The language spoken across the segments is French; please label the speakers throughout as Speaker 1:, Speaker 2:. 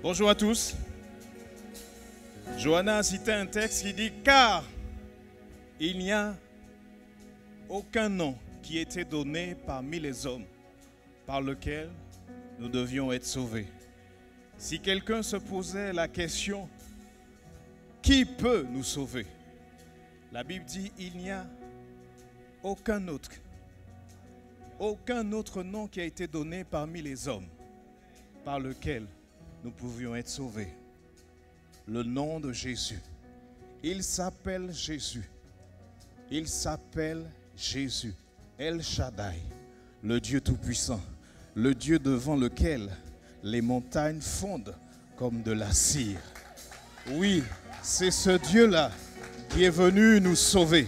Speaker 1: Bonjour à tous. Johanna a cité un texte qui dit « Car il n'y a aucun nom qui ait été donné parmi les hommes par lequel nous devions être sauvés. » Si quelqu'un se posait la question « Qui peut nous sauver ?» La Bible dit « Il n'y a aucun autre nom qui a été donné parmi les hommes par lequel nous pouvions être sauvés. » Le nom de Jésus. Il s'appelle Jésus. Il s'appelle Jésus. El Shaddai, le Dieu Tout-Puissant, le Dieu devant lequel les montagnes fondent comme de la cire. Oui, c'est ce Dieu-là qui est venu nous sauver.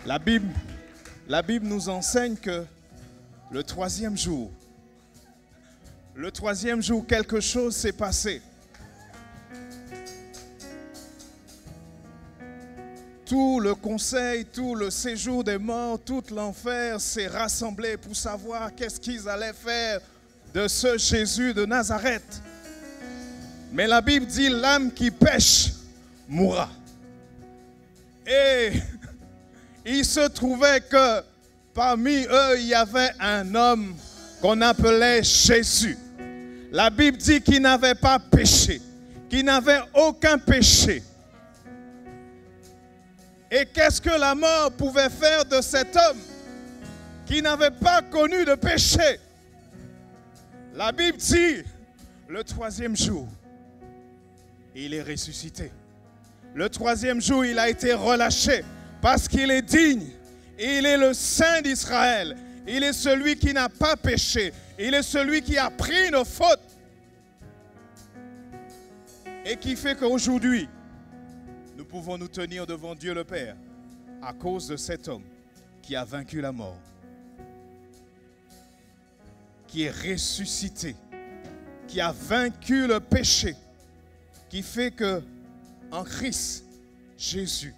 Speaker 1: La Bible nous enseigne que le troisième jour, quelque chose s'est passé. Tout le conseil, tout le séjour des morts, tout l'enfer s'est rassemblé pour savoir qu'est-ce qu'ils allaient faire de ce Jésus de Nazareth. Mais la Bible dit l'âme qui pêche mourra. Et il se trouvait que parmi eux, il y avait un homme qu'on appelait Jésus. La Bible dit qu'il n'avait pas péché, qu'il n'avait aucun péché. Et qu'est-ce que la mort pouvait faire de cet homme qui n'avait pas connu de péché? La Bible dit, le troisième jour, il est ressuscité. Le troisième jour, il a été relâché parce qu'il est digne. Il est le Saint d'Israël. Il est celui qui n'a pas péché. Il est celui qui a pris nos fautes. Et qui fait qu'aujourd'hui, nous pouvons nous tenir devant Dieu le Père à cause de cet homme qui a vaincu la mort, qui est ressuscité, qui a vaincu le péché, qui fait que en Christ Jésus,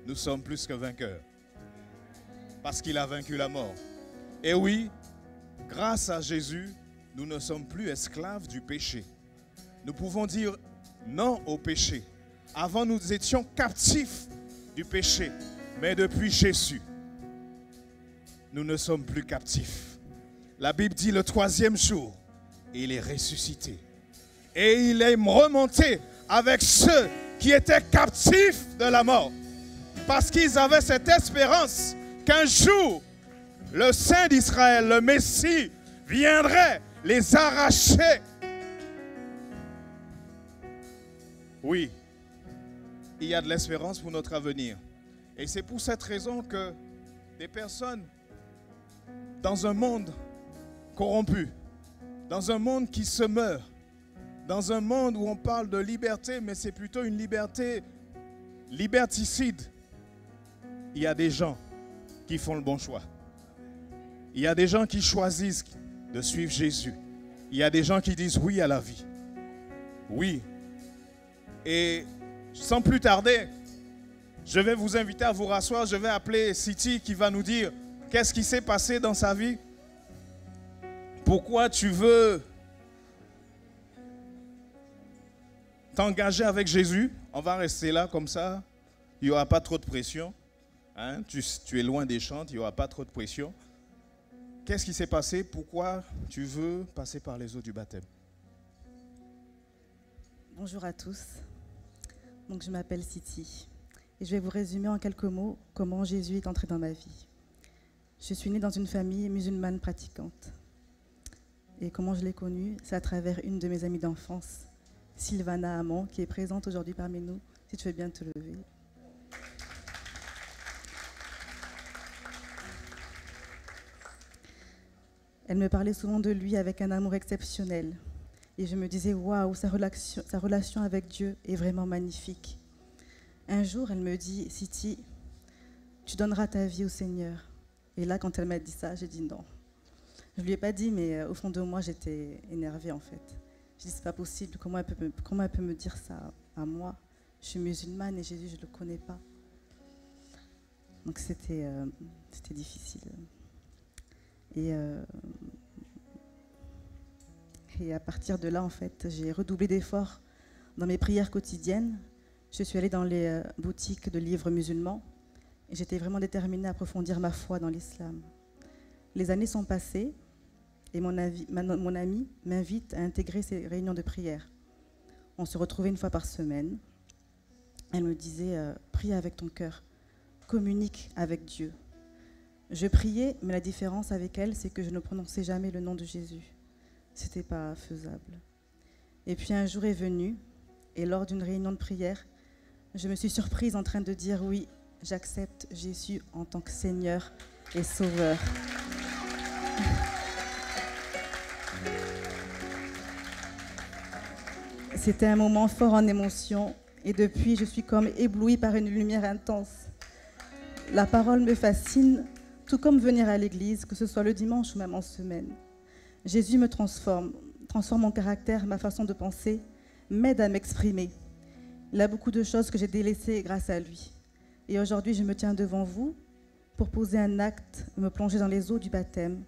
Speaker 1: nous sommes plus que vainqueurs parce qu'il a vaincu la mort. Et oui, grâce à Jésus, nous ne sommes plus esclaves du péché. Nous pouvons dire non au péché. Avant, nous étions captifs du péché. Mais depuis Jésus, nous ne sommes plus captifs. La Bible dit le troisième jour, il est ressuscité. Et il est remonté avec ceux qui étaient captifs de la mort. Parce qu'ils avaient cette espérance qu'un jour, le Saint d'Israël, le Messie, viendrait les arracher. Oui. Il y a de l'espérance pour notre avenir. Et c'est pour cette raison que des personnes dans un monde corrompu, dans un monde qui se meurt, dans un monde où on parle de liberté, mais c'est plutôt une liberté liberticide, il y a des gens qui font le bon choix. Il y a des gens qui choisissent de suivre Jésus. Il y a des gens qui disent oui à la vie. Oui. Et sans plus tarder, je vais vous inviter à vous rasseoir. Je vais appeler Siti qui va nous dire qu'est-ce qui s'est passé dans sa vie. Pourquoi tu veux t'engager avec Jésus? On va rester là comme ça. Il n'y aura pas trop de pression. Hein? Tu es loin des chantes, il n'y aura pas trop de pression. Qu'est-ce qui s'est passé? Pourquoi tu veux passer par les eaux du baptême?
Speaker 2: Bonjour à tous. Donc, je m'appelle Siti et je vais vous résumer en quelques mots comment Jésus est entré dans ma vie. Je suis née dans une famille musulmane pratiquante. Et comment je l'ai connue, c'est à travers une de mes amies d'enfance, Sylvana Amand, qui est présente aujourd'hui parmi nous. Si tu veux bien te lever. Elle me parlait souvent de lui avec un amour exceptionnel. Et je me disais, waouh, sa relation avec Dieu est vraiment magnifique. Un jour, elle me dit, Siti, tu donneras ta vie au Seigneur. Et là, quand elle m'a dit ça, j'ai dit non. Je ne lui ai pas dit, mais au fond de moi, j'étais énervée en fait. Je dis, c'est pas possible, comment elle peut me dire ça à moi? Je suis musulmane et Jésus, je ne le connais pas. Donc c'était difficile. Et Et à partir de là, en fait, j'ai redoublé d'efforts dans mes prières quotidiennes. Je suis allée dans les boutiques de livres musulmans et j'étais vraiment déterminée à approfondir ma foi dans l'islam. Les années sont passées et mon ami m'invite à intégrer ces réunions de prière. On se retrouvait une fois par semaine. Elle me disait prie avec ton cœur, communique avec Dieu. Je priais, mais la différence avec elle, c'est que je ne prononçais jamais le nom de Jésus. C'était pas faisable. Et puis un jour est venu, et lors d'une réunion de prière, je me suis surprise en train de dire oui, j'accepte Jésus en tant que Seigneur et Sauveur. C'était un moment fort en émotion et depuis, je suis comme éblouie par une lumière intense. La parole me fascine, tout comme venir à l'église, que ce soit le dimanche ou même en semaine. Jésus me transforme mon caractère, ma façon de penser, m'aide à m'exprimer. Il y a beaucoup de choses que j'ai délaissées grâce à lui. Et aujourd'hui, je me tiens devant vous pour poser un acte, me plonger dans les eaux du baptême,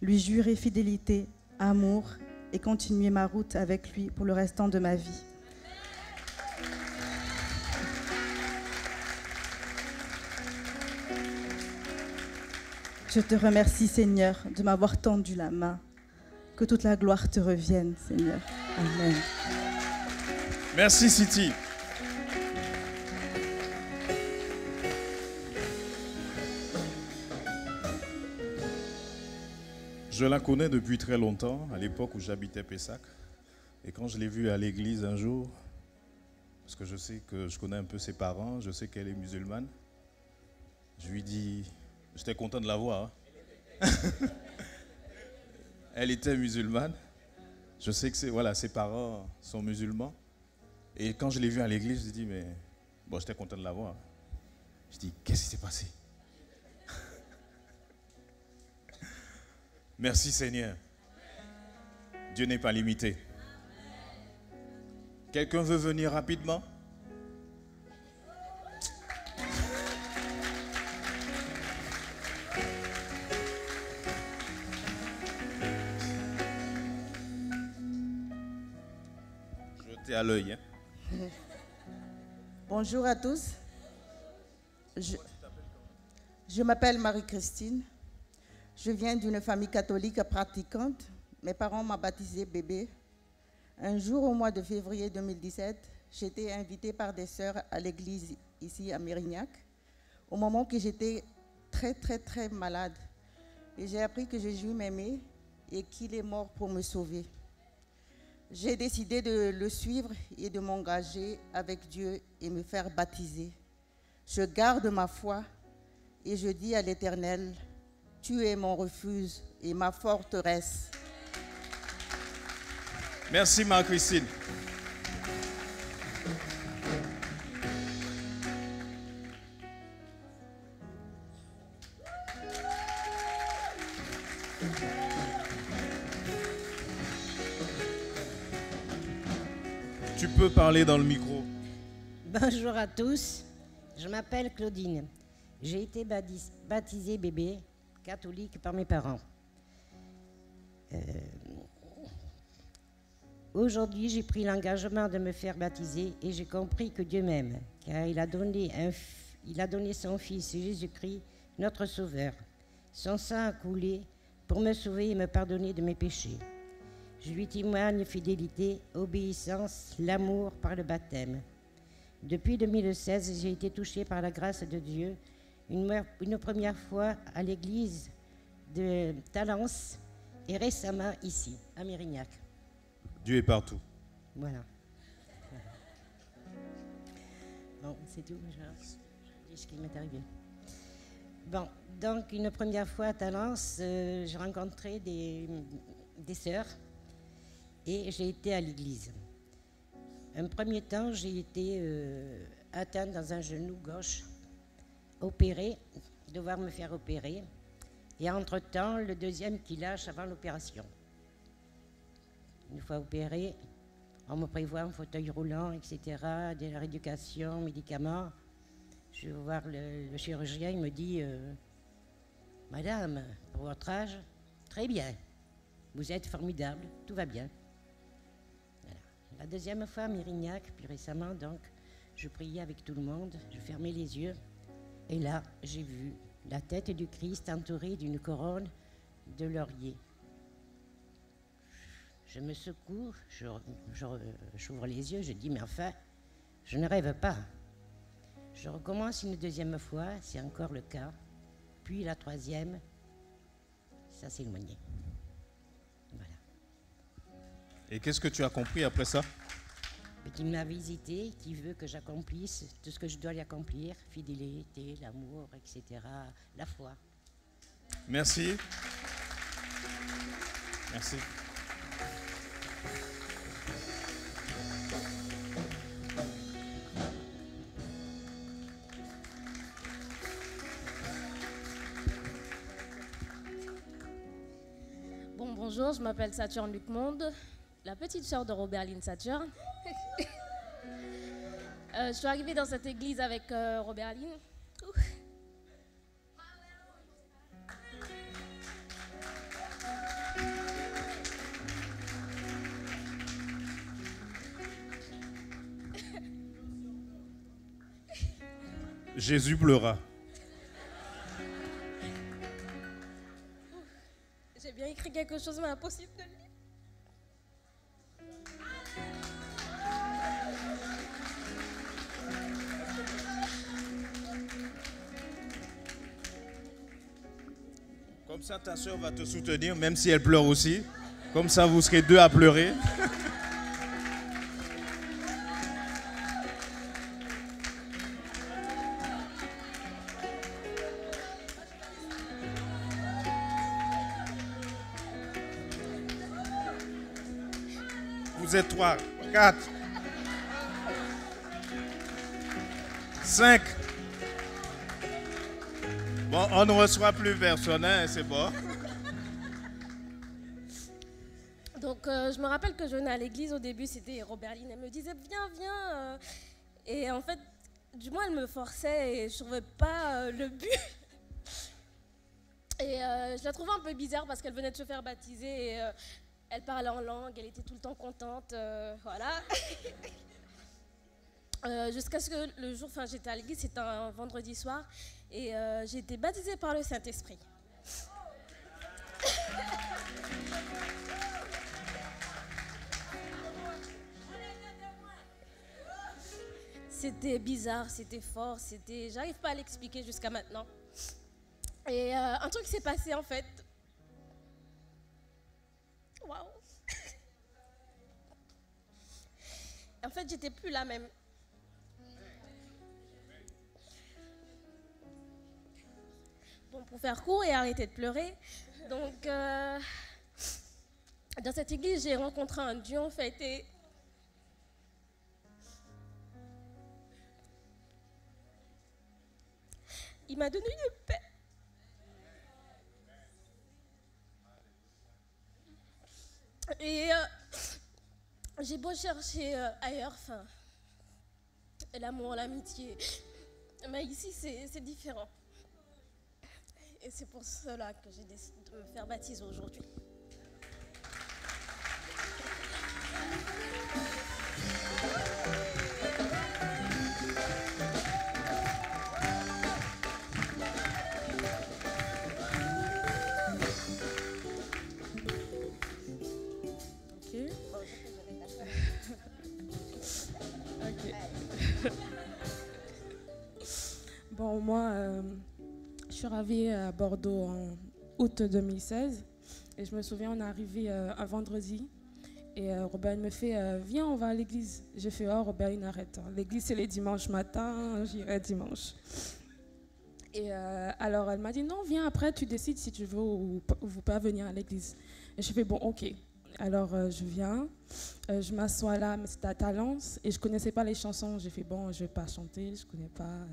Speaker 2: lui jurer fidélité, amour et continuer ma route avec lui pour le restant de ma vie. Je te remercie, Seigneur, de m'avoir tendu la main. Que toute la gloire te revienne, Seigneur. Amen.
Speaker 1: Merci, Siti. Je la connais depuis très longtemps, à l'époque où j'habitais Pessac. Et quand je l'ai vue à l'église un jour, parce que je sais que je connais un peu ses parents, je sais qu'elle est musulmane, je lui dis, j'étais content de la voir. Hein. Elle était musulmane. Je sais que ses parents sont musulmans. Et quand je l'ai vue à l'église, je lui ai dit, mais bon, j'étais content de la voir. Je dis, qu'est-ce qui s'est passé? Merci Seigneur. Dieu n'est pas limité. Quelqu'un veut venir rapidement? Jetez à l'œil. Hein?
Speaker 3: Bonjour à tous. Je m'appelle Marie-Christine. Je viens d'une famille catholique pratiquante. Mes parents m'ont baptisé bébé. Un jour, au mois de février 2017, j'étais invitée par des sœurs à l'église ici à Mérignac, au moment que j'étais très malade. Et j'ai appris que Jésus m'aimait et qu'il est mort pour me sauver. J'ai décidé de le suivre et de m'engager avec Dieu et me faire baptiser. Je garde ma foi et je dis à l'Éternel, tu es mon refuge et ma forteresse.
Speaker 1: Merci Marie-Christine. Tu peux parler dans le micro.
Speaker 4: Bonjour à tous, je m'appelle Claudine. J'ai été baptisée bébé catholique par mes parents. Aujourd'hui, j'ai pris l'engagement de me faire baptiser et j'ai compris que Dieu m'aime, car il a donné son Fils Jésus-Christ, notre Sauveur. Son sang a coulé pour me sauver et me pardonner de mes péchés. Je lui témoigne fidélité, obéissance, l'amour par le baptême. Depuis 2016, j'ai été touchée par la grâce de Dieu, une première fois à l'église de Talence et récemment ici, à Mérignac.
Speaker 1: Dieu est partout.
Speaker 4: Voilà. Bon, c'est tout. Je dis ce qui m'est arrivé. Bon, donc une première fois à Talence, j'ai rencontré des sœurs et j'ai été à l'église. Un premier temps, j'ai été atteinte dans un genou gauche, opérée, devoir me faire opérer. Et entre-temps, le deuxième qui lâche avant l'opération. Une fois opérée, on me prévoit un fauteuil roulant, etc., de la rééducation, médicaments. Je vais voir le chirurgien, il me dit Madame, pour votre âge, très bien. Vous êtes formidable, tout va bien. La deuxième fois à Mérignac, puis récemment, donc, je priais avec tout le monde, je fermais les yeux, et là, j'ai vu la tête du Christ entourée d'une couronne de laurier. Je me secoue, j'ouvre les yeux, je dis, mais enfin, je ne rêve pas. Je recommence une deuxième fois, c'est encore le cas, puis la troisième, ça s'est éloigné. Voilà.
Speaker 1: Et qu'est-ce que tu as compris après ça?
Speaker 4: Qui m'a visité, qui veut que j'accomplisse tout ce que je dois y accomplir, fidélité, l'amour, etc., la foi.
Speaker 1: Merci. Merci.
Speaker 5: Bonjour, je m'appelle Saturne Luc Monde, la petite sœur de Robert-Line Saturne. Je suis arrivée dans cette église avec Robert-Line.
Speaker 1: Jésus pleura.
Speaker 5: J'ai bien écrit quelque chose, mais impossible de le lire.
Speaker 1: Comme ça, ta soeur va te soutenir, même si elle pleure aussi. Comme ça, vous serez deux à pleurer. Vous êtes 3, 4, 5. Bon, on ne reçoit plus personne, hein, c'est bon.
Speaker 5: Donc, je me rappelle que je venais à l'église au début, c'était Robert-Line. Elle me disait, viens, viens. Et en fait, du moins, elle me forçait et je ne trouvais pas le but. Et je la trouvais un peu bizarre parce qu'elle venait de se faire baptiser et elle parlait en langue, elle était tout le temps contente, voilà. Jusqu'à ce que le jour, enfin j'étais à l'église, c'était un vendredi soir, et j'ai été baptisée par le Saint-Esprit. C'était bizarre, c'était fort, j'arrive pas à l'expliquer jusqu'à maintenant. Et un truc s'est passé en fait. Waouh. En fait, j'étais plus la même. Bon, pour faire court et arrêter de pleurer, donc dans cette église, j'ai rencontré un Dieu en fait et il m'a donné une paix. Et j'ai beau chercher ailleurs, enfin, l'amour, l'amitié, mais ici c'est différent. Et c'est pour cela que j'ai décidé de me faire baptiser aujourd'hui.
Speaker 6: Bon, moi, je suis arrivée à Bordeaux en août 2016 et je me souviens, on est arrivé un vendredi et Robert me fait viens, on va à l'église. J'ai fait oh, Robert, arrête. L'église, c'est les dimanches matin, j'irai dimanche. Et alors, elle m'a dit non, viens après, tu décides si tu veux ou pas venir à l'église. Et je fais bon, ok. Alors, je viens, je m'assois là, mais c'était à Talence et je ne connaissais pas les chansons. J'ai fait bon, je ne vais pas chanter, je ne connais pas.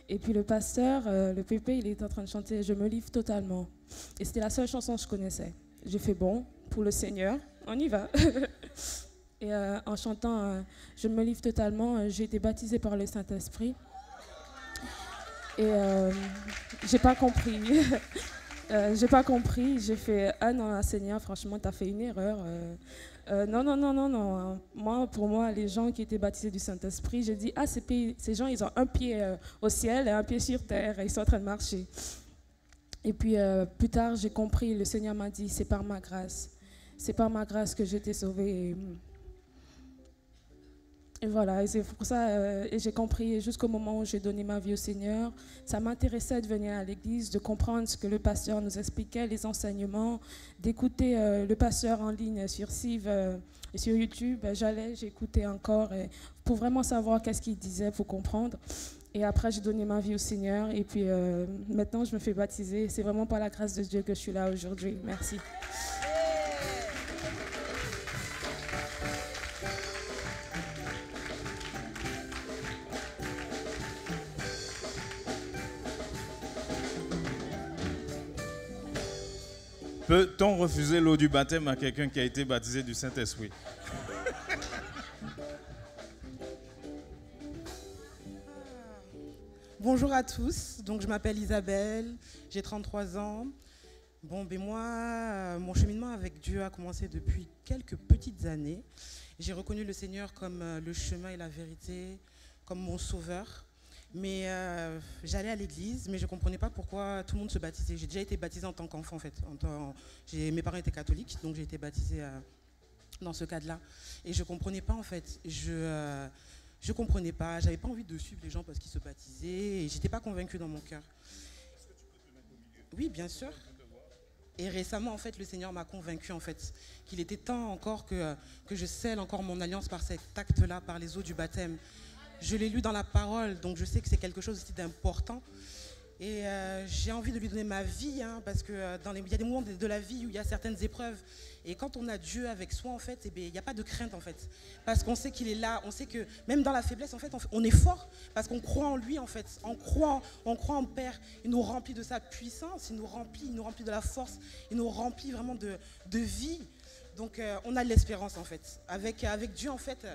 Speaker 6: Et puis le pasteur, le pépé, il était en train de chanter « Je me livre totalement ». Et c'était la seule chanson que je connaissais. J'ai fait bon, pour le Seigneur, on y va. Et en chantant « Je me livre totalement », j'ai été baptisée par le Saint-Esprit. Et j'ai pas compris. J'ai pas compris. J'ai fait « Ah non, Seigneur, franchement, tu as fait une erreur. Non. Moi, pour moi, les gens qui étaient baptisés du Saint-Esprit, j'ai dit, ah, ces gens, ils ont un pied au ciel et un pied sur terre, et ils sont en train de marcher. Et puis, plus tard, j'ai compris, le Seigneur m'a dit, c'est par ma grâce. C'est par ma grâce que j'ai été sauvée. Et voilà, et c'est pour ça, et j'ai compris jusqu'au moment où j'ai donné ma vie au Seigneur. Ça m'intéressait de venir à l'église, de comprendre ce que le pasteur nous expliquait, les enseignements, d'écouter le pasteur en ligne sur Siv et sur YouTube. J'écoutais encore pour vraiment savoir qu'est-ce qu'il disait, pour comprendre. Et après, j'ai donné ma vie au Seigneur. Et puis maintenant, je me fais baptiser. C'est vraiment par la grâce de Dieu que je suis là aujourd'hui. Merci.
Speaker 1: Peut-on refuser l'eau du baptême à quelqu'un qui a été baptisé du Saint-Esprit?
Speaker 7: Bonjour à tous, donc je m'appelle Isabelle, j'ai 33 ans. Bon, ben moi, mon cheminement avec Dieu a commencé depuis quelques petites années. J'ai reconnu le Seigneur comme le chemin et la vérité, comme mon sauveur. Mais j'allais à l'église, mais je ne comprenais pas pourquoi tout le monde se baptisait. J'ai déjà été baptisée en tant qu'enfant, en fait. Mes parents étaient catholiques, donc j'ai été baptisée dans ce cadre-là. Et je ne comprenais pas, en fait. Je comprenais pas, j'avais pas envie de suivre les gens parce qu'ils se baptisaient et j'étais pas convaincue dans mon cœur. Est-ce que tu peux te mettre au milieu? Oui, bien sûr. Et récemment, en fait, le Seigneur m'a convaincue, en fait, qu'il était temps encore que je scelle encore mon alliance par cet acte-là, par les eaux du baptême. Je l'ai lu dans la parole, donc je sais que c'est quelque chose aussi d'important. Et j'ai envie de lui donner ma vie, hein, parce qu'il y a des moments de la vie où il y a certaines épreuves. Et quand on a Dieu avec soi, en fait, il n'y a pas de crainte, en fait. Parce qu'on sait qu'il est là, on sait que même dans la faiblesse, en fait, on est fort. Parce qu'on croit en lui, en fait. On croit en Père. Il nous remplit de sa puissance, il nous remplit de la force, il nous remplit vraiment de vie. Donc on a de l'espérance, en fait. Avec Dieu, en fait,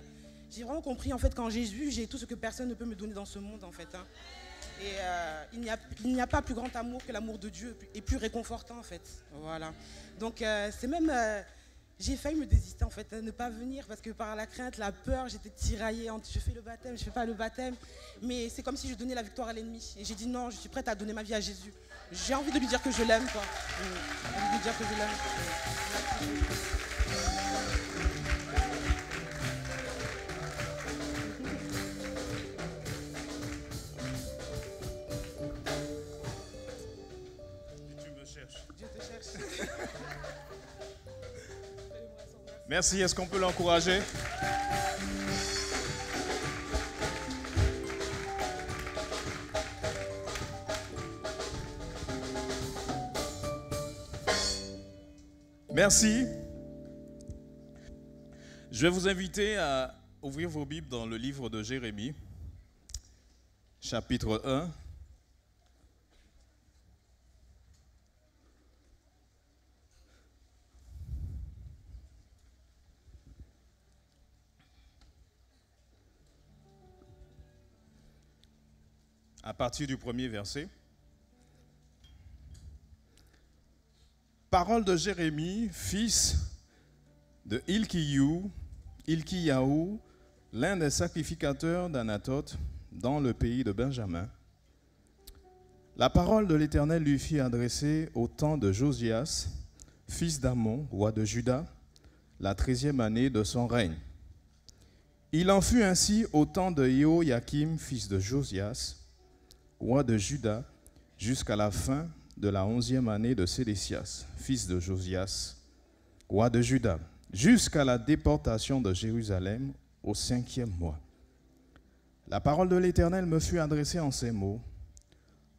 Speaker 7: j'ai vraiment compris, en fait, qu'en Jésus, j'ai tout ce que personne ne peut me donner dans ce monde, en fait. Hein. Et il n'y a pas plus grand amour que l'amour de Dieu et plus réconfortant, en fait. Voilà. Donc c'est même, j'ai failli me désister, en fait, ne pas venir parce que par la crainte, la peur, j'étais tiraillée entre je fais le baptême, je fais pas le baptême. Mais c'est comme si je donnais la victoire à l'ennemi. Et j'ai dit non, je suis prête à donner ma vie à Jésus. J'ai envie de lui dire que je l'aime, quoi. J'ai envie de lui dire que je l'aime.
Speaker 1: Merci, est-ce qu'on peut l'encourager? Merci. Je vais vous inviter à ouvrir vos Bibles dans le livre de Jérémie, chapitre 1. À partir du premier verset. Parole de Jérémie, fils de Hilkiyahu, l'un des sacrificateurs d'Anathoth dans le pays de Benjamin. La parole de l'Éternel lui fit adresser au temps de Josias, fils d'Amon, roi de Juda, la 13e année de son règne. Il en fut ainsi au temps de Jéhoïakim, fils de Josias, roi de Juda, jusqu'à la fin de la 11e année de Sédécias, fils de Josias, roi de Juda, jusqu'à la déportation de Jérusalem au 5e mois. La parole de l'Éternel me fut adressée en ces mots: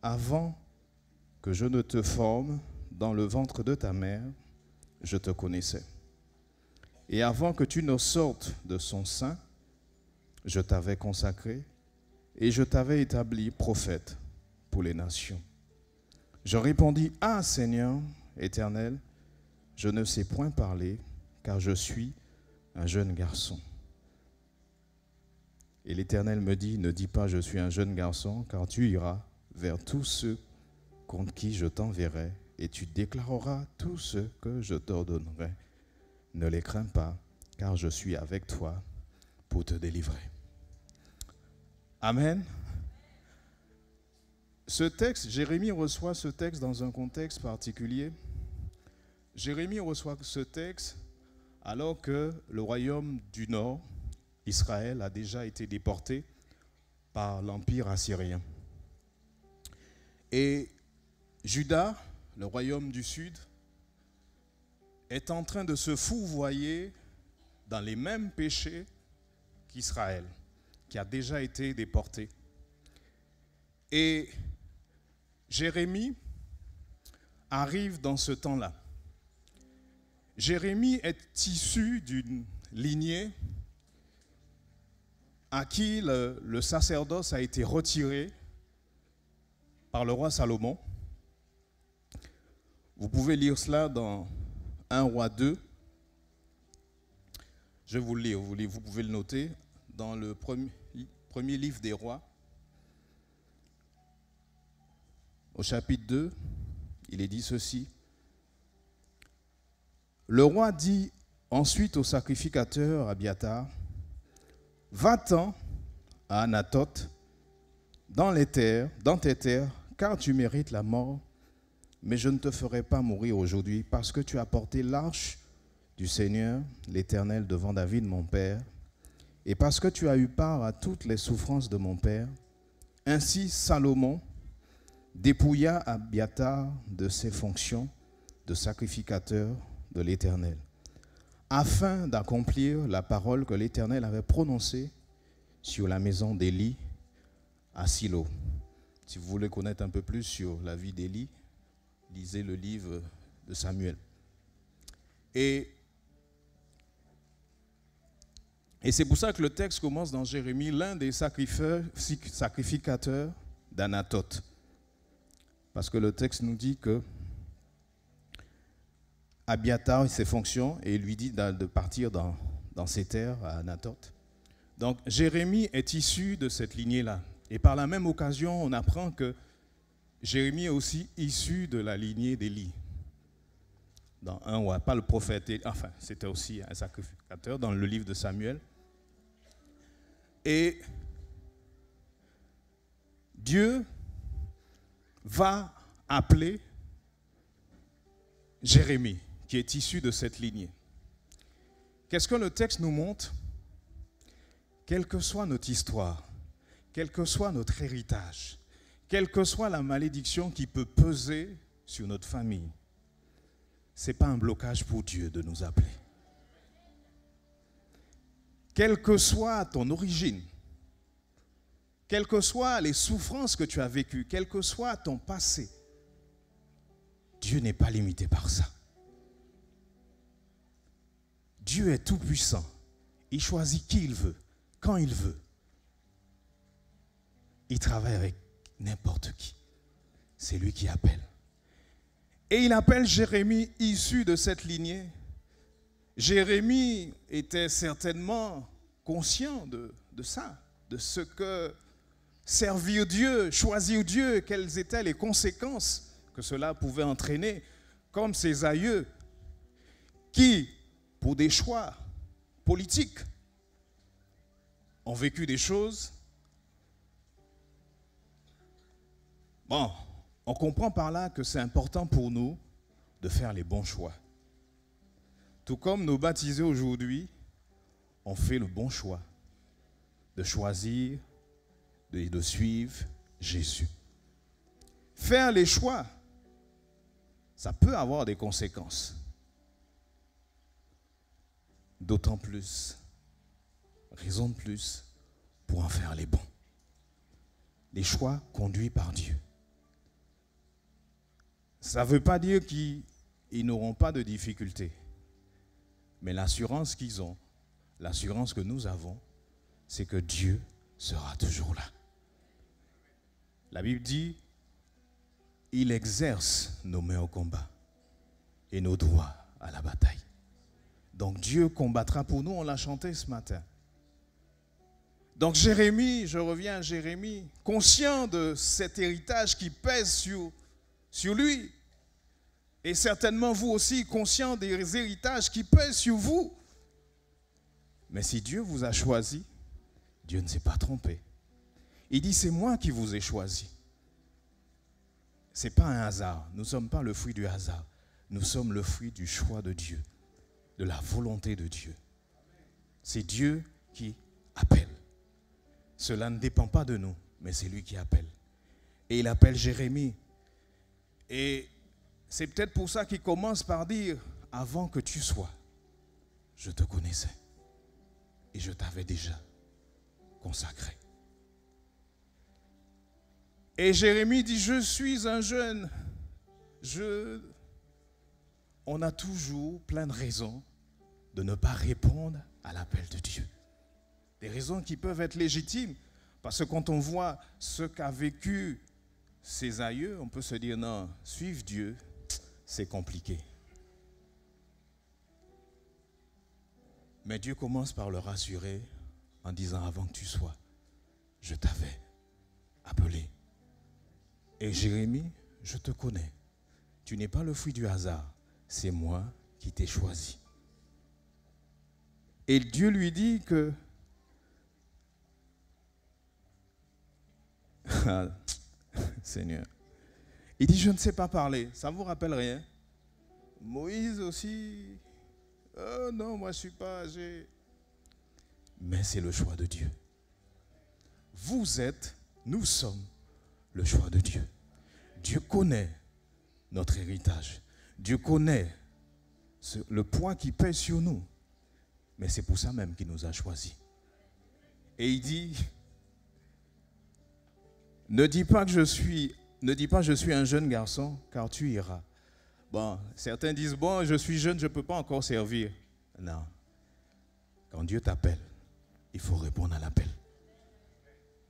Speaker 1: avant que je ne te forme dans le ventre de ta mère, je te connaissais. Et avant que tu ne sortes de son sein, je t'avais consacré et je t'avais établi prophète pour les nations. Je répondis: ah, Seigneur éternel, je ne sais point parler, car je suis un jeune garçon. Et l'Éternel me dit: ne dis pas je suis un jeune garçon, car tu iras vers tous ceux contre qui je t'enverrai, et tu déclareras tout ce que je t'ordonnerai. Ne les crains pas, car je suis avec toi pour te délivrer. Amen. Ce texte, Jérémie reçoit ce texte dans un contexte particulier. Jérémie reçoit ce texte alors que le royaume du Nord, Israël, a déjà été déporté par l'Empire assyrien. Et Juda, le royaume du Sud, est en train de se fourvoyer dans les mêmes péchés qu'Israël, qui a déjà été déporté. Et Jérémie arrive dans ce temps-là. Jérémie est issu d'une lignée à qui le sacerdoce a été retiré par le roi Salomon. Vous pouvez lire cela dans 1 Roi 2. Je vais vous le lire, vous pouvez le noter dans le premier livre des rois. Au chapitre 2, il est dit ceci. Le roi dit ensuite au sacrificateur Abiathar, « Va-t'en à Anathoth, dans tes terres, car tu mérites la mort, mais je ne te ferai pas mourir aujourd'hui, parce que tu as porté l'arche du Seigneur, l'Éternel, devant David, mon père, et parce que tu as eu part à toutes les souffrances de mon père. » Ainsi Salomon dépouilla Abiathar de ses fonctions de sacrificateur de l'Éternel, afin d'accomplir la parole que l'Éternel avait prononcée sur la maison d'Élie à Silo. Si vous voulez connaître un peu plus sur la vie d'Élie, lisez le livre de Samuel. Et c'est pour ça que le texte commence dans Jérémie, l'un des sacrificateurs d'Anathoth. Parce que le texte nous dit que Abiathar, ses fonctions, et il lui dit de partir dans ses terres à Anathoth. Donc Jérémie est issu de cette lignée-là. Et par la même occasion, on apprend que Jérémie est aussi issu de la lignée d'Élie. Dans un roi, pas le prophète, enfin, c'était aussi un sacrificateur dans le livre de Samuel. Et Dieu va appeler Jérémie, qui est issu de cette lignée. Qu'est-ce que le texte nous montre? Quelle que soit notre histoire, quel que soit notre héritage, quelle que soit la malédiction qui peut peser sur notre famille, ce n'est pas un blocage pour Dieu de nous appeler. Quelle que soit ton origine, quelles que soient les souffrances que tu as vécues, quel que soit ton passé, Dieu n'est pas limité par ça. Dieu est tout puissant. Il choisit qui il veut, quand il veut. Il travaille avec n'importe qui. C'est lui qui appelle. Et il appelle Jérémie issu de cette lignée. Jérémie était certainement conscient de ça, de ce que servir Dieu, choisir Dieu, quelles étaient les conséquences que cela pouvait entraîner, comme ses aïeux qui, pour des choix politiques, ont vécu des choses. Bon, on comprend par là que c'est important pour nous de faire les bons choix. Tout comme nos baptisés aujourd'hui ont fait le bon choix de choisir et de suivre Jésus. Faire les choix, ça peut avoir des conséquences. D'autant plus, raison de plus, pour en faire les bons. Les choix conduits par Dieu. Ça ne veut pas dire qu'ils n'auront pas de difficultés. Mais l'assurance qu'ils ont, l'assurance que nous avons, c'est que Dieu sera toujours là. La Bible dit, il exerce nos mains au combat et nos doigts à la bataille. Donc Dieu combattra pour nous, on l'a chanté ce matin. Donc Jérémie, je reviens à Jérémie, conscient de cet héritage qui pèse sur lui, et certainement vous aussi, conscient des héritages qui pèsent sur vous, Mais si Dieu vous a choisi, Dieu ne s'est pas trompé. Il dit, c'est moi qui vous ai choisi. Ce n'est pas un hasard. Nous ne sommes pas le fruit du hasard. Nous sommes le fruit du choix de Dieu, de la volonté de Dieu. C'est Dieu qui appelle. Cela ne dépend pas de nous, mais c'est lui qui appelle. Et il appelle Jérémie. Et c'est peut-être pour ça qu'il commence par dire, avant que tu sois, je te connaissais. Et je t'avais déjà consacré. Et Jérémie dit, je suis un jeune. On a toujours plein de raisons de ne pas répondre à l'appel de Dieu. Des raisons qui peuvent être légitimes. Parce que quand on voit ce qu'a vécu ses aïeux, on peut se dire, non, suivre Dieu, c'est compliqué. Mais Dieu commence par le rassurer en disant, avant que tu sois, je t'avais appelé. Et Jérémie, je te connais. Tu n'es pas le fruit du hasard. C'est moi qui t'ai choisi. Et Dieu lui dit que Seigneur, il dit, je ne sais pas parler. Ça ne vous rappelle rien? Moïse aussi. Oh non, moi je ne suis pas âgé. Mais c'est le choix de Dieu. Vous êtes, nous sommes le choix de Dieu. Dieu connaît notre héritage. Dieu connaît le poids qui pèse sur nous. Mais c'est pour ça même qu'il nous a choisis. Et il dit, ne dis pas je suis un jeune garçon, car tu iras. Bon, certains disent, bon, je suis jeune, je ne peux pas encore servir. Non. Quand Dieu t'appelle, il faut répondre à l'appel.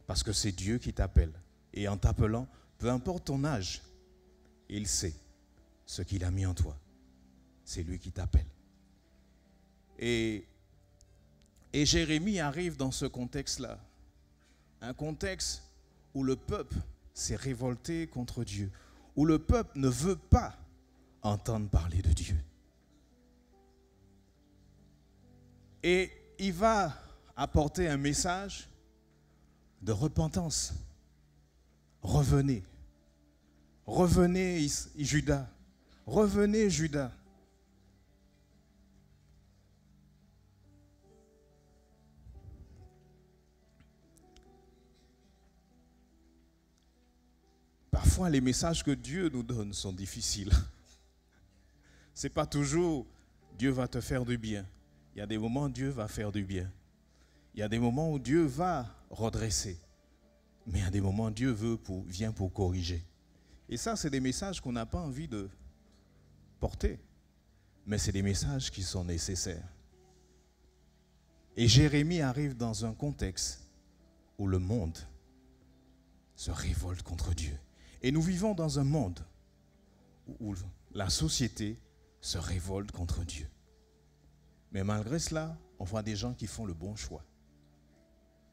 Speaker 1: Parce que c'est Dieu qui t'appelle. Et en t'appelant, peu importe ton âge, il sait ce qu'il a mis en toi. C'est lui qui t'appelle. Et Jérémie arrive dans ce contexte-là. Un contexte où le peuple s'est révolté contre Dieu. Où le peuple ne veut pas entendre parler de Dieu. Et il va apporter un message de repentance. Revenez. Revenez, Juda. Revenez, Juda. Parfois, les messages que Dieu nous donne sont difficiles. Ce n'est pas toujours Dieu va te faire du bien. Il y a des moments où Dieu va faire du bien. Il y a des moments où Dieu va redresser. Mais il y a des moments où Dieu vient pour corriger. Et ça, c'est des messages qu'on n'a pas envie de porter. Mais c'est des messages qui sont nécessaires. Et Jérémie arrive dans un contexte où le monde se révolte contre Dieu. Et nous vivons dans un monde où la société se révolte contre Dieu. Mais malgré cela, on voit des gens qui font le bon choix,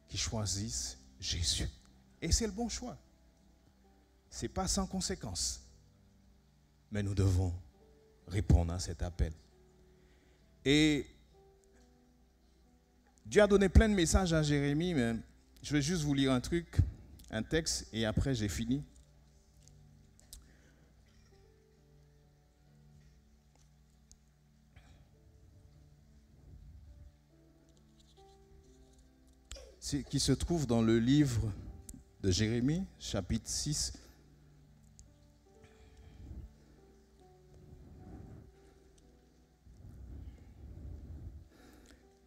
Speaker 1: qui choisissent Jésus. Et c'est le bon choix. Ce n'est pas sans conséquence. Mais nous devons répondre à cet appel. Et Dieu a donné plein de messages à Jérémie, mais je vais juste vous lire un truc, un texte, et après j'ai fini. Qui se trouve dans le livre de Jérémie, chapitre 6.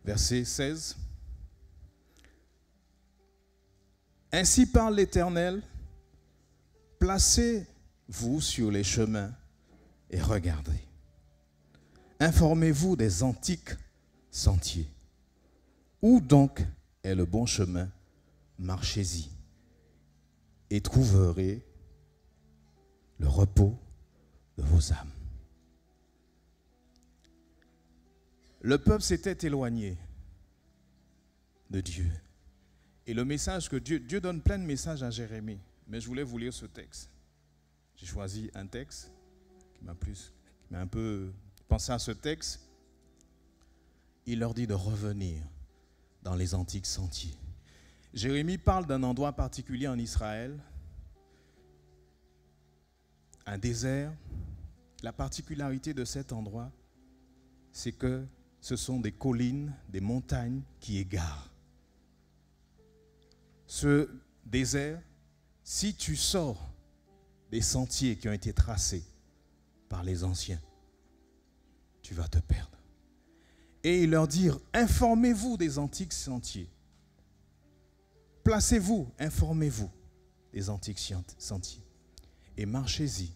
Speaker 1: Verset 16. Ainsi parle l'Éternel, placez-vous sur les chemins et regardez. Informez-vous des antiques sentiers. Où donc est le bon chemin? Marchez-y et trouverez le repos de vos âmes. Le peuple s'était éloigné de Dieu. Et le message que Dieu donne plein de messages à Jérémie. Mais je voulais vous lire ce texte. J'ai choisi un texte qui m'a un peu pensé à ce texte. Il leur dit de revenir. dans les antiques sentiers. Jérémie parle d'un endroit particulier en Israël, un désert. La particularité de cet endroit, c'est que ce sont des collines, des montagnes qui égarent. Ce désert, si tu sors des sentiers qui ont été tracés par les anciens, tu vas te perdre. Et il leur dit, informez-vous des antiques sentiers. Placez-vous, informez-vous des antiques sentiers. Et marchez-y,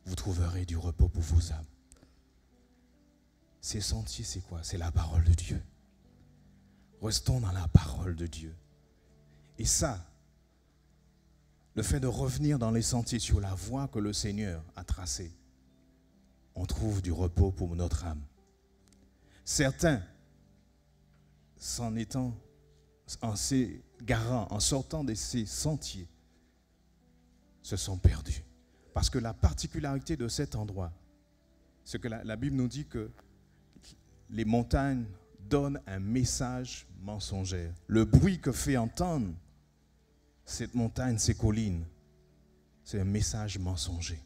Speaker 1: vous trouverez du repos pour vos âmes. Ces sentiers, c'est quoi? C'est la parole de Dieu. Restons dans la parole de Dieu. Et ça, le fait de revenir dans les sentiers sur la voie que le Seigneur a tracée, on trouve du repos pour notre âme. Certains, en s'égarant, en sortant de ces sentiers, se sont perdus. Parce que la particularité de cet endroit, c'est que la Bible nous dit que les montagnes donnent un message mensonger. Le bruit que fait entendre cette montagne, ces collines, c'est un message mensonger.